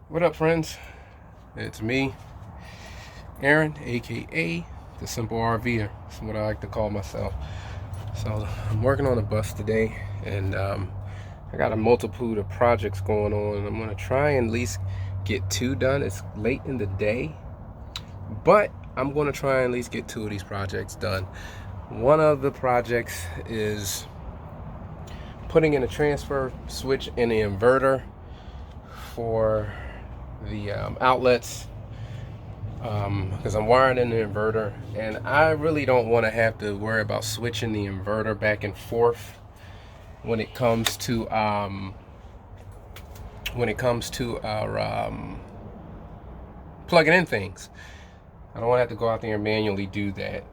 What up, friends? It's me, Aaron, aka the Simple RVer. That's what I like to call myself. So I'm working on a bus today, and I got a multitude of projects going on. And I'm gonna try and at least get two done. It's late in the day, but I'm gonna try and at least get two of these projects done. One of the projects is putting in a transfer switch in the inverter for the outlets, because I'm wiring in the inverter, and I really don't want to have to worry about switching the inverter back and forth when it comes to our plugging in things. I don't want to have to go out there and manually do that.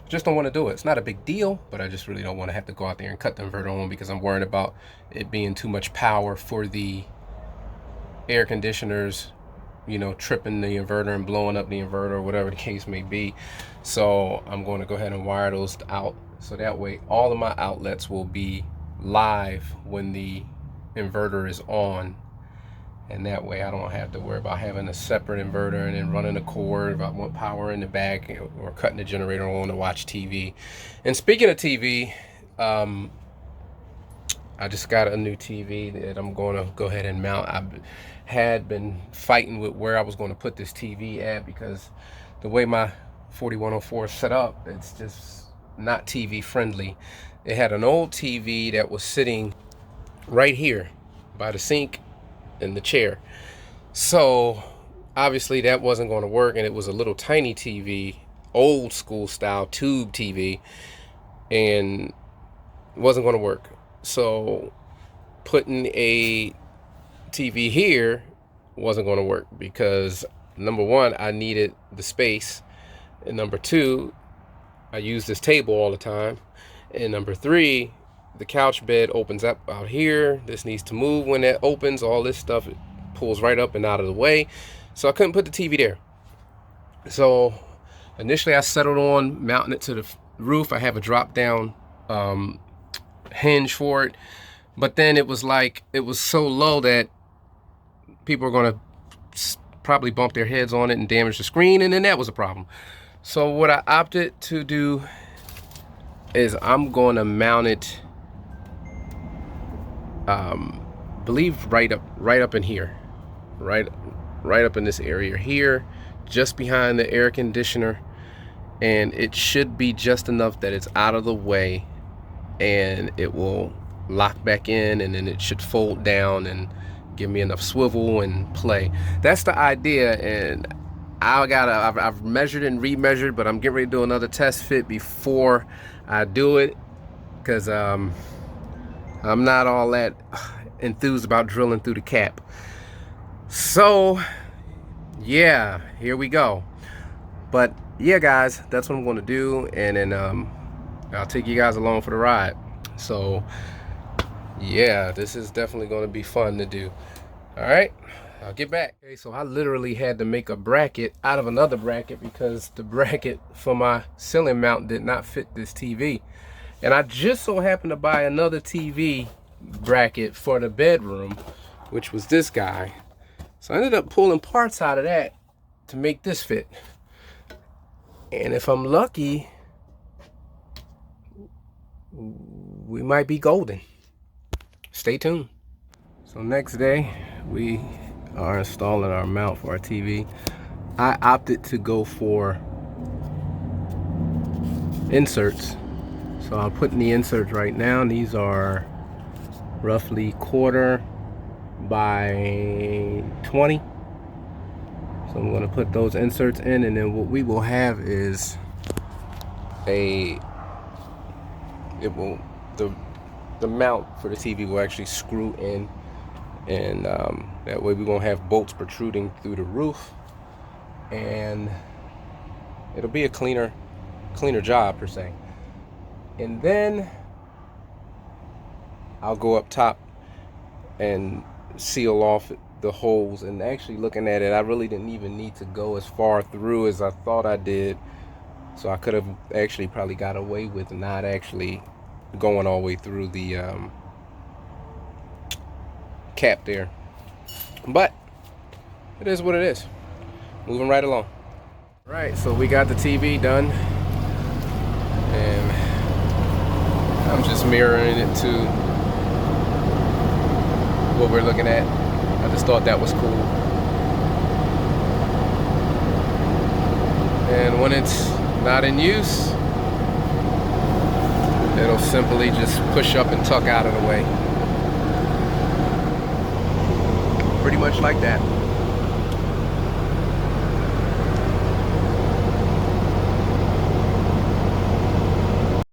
Just don't want to do it. It's not a big deal, but I just really don't want to have to go out there and cut the inverter on because I'm worried about it being too much power for the air conditioners, tripping the inverter and blowing up the inverter, or whatever the case may be. So I'm going to go ahead and wire those out, so that way all of my outlets will be live when the inverter is on, and that way I don't have to worry about having a separate inverter and then running a cord if I want power in the back, or cutting the generator on to watch TV. And speaking of TV, I just got a new TV that I'm going to go ahead and mount. I had been fighting with where I was going to put this TV at, because the way my 4104 is set up, it's just not TV friendly. It had an old TV that was sitting right here by the sink and the chair. So obviously that wasn't going to work, and it was a little tiny TV, old school style tube TV, and it wasn't going to work. So putting a TV here wasn't going to work, because number one, I needed the space, and number two, I use this table all the time, and number three, the couch bed opens up out here. This needs to move when that opens. All this stuff, it pulls right up and out of the way, so I couldn't put the TV there. So initially I settled on mounting it to the roof. I have a drop down hinge for it, but then it was so low that people are going to probably bump their heads on it and damage the screen, and then that was a problem. So what I opted to do is I'm going to mount it, believe right up in here, right up in this area here, just behind the air conditioner, and it should be just enough that it's out of the way, and it will lock back in, and then it should fold down and give me enough swivel and play. That's the idea, and I've measured and remeasured, but I'm getting ready to do another test fit before I do it, because I'm not all that enthused about drilling through the cap. So yeah, here we go. But yeah, guys, that's what I'm going to do, and then I'll take you guys along for the ride. So yeah, this is definitely going to be fun to do. All right, I'll get back. Okay, so I literally had to make a bracket out of another bracket, because the bracket for my ceiling mount did not fit this TV. And I just so happened to buy another TV bracket for the bedroom, which was this guy. So I ended up pulling parts out of that to make this fit. And if I'm lucky, we might be golden. Stay tuned. So next day, we are installing our mount for our TV. I opted to go for inserts. So I'm putting the inserts right now. These are roughly quarter by 20. So I'm going to put those inserts in, and then what we will have is the mount for the TV will actually screw in, and that way we won't have bolts protruding through the roof, and it'll be a cleaner job per se. And then I'll go up top and seal off the holes. And actually, looking at it, I really didn't even need to go as far through as I thought I did, so I could have actually probably got away with not actually going all the way through the cap there. But it is what it is. Moving right along. Right, so we got the TV done, and I'm just mirroring it to what we're looking at. I just thought that was cool. And when it's not in use, it'll simply just push up and tuck out of the way. Pretty much like that.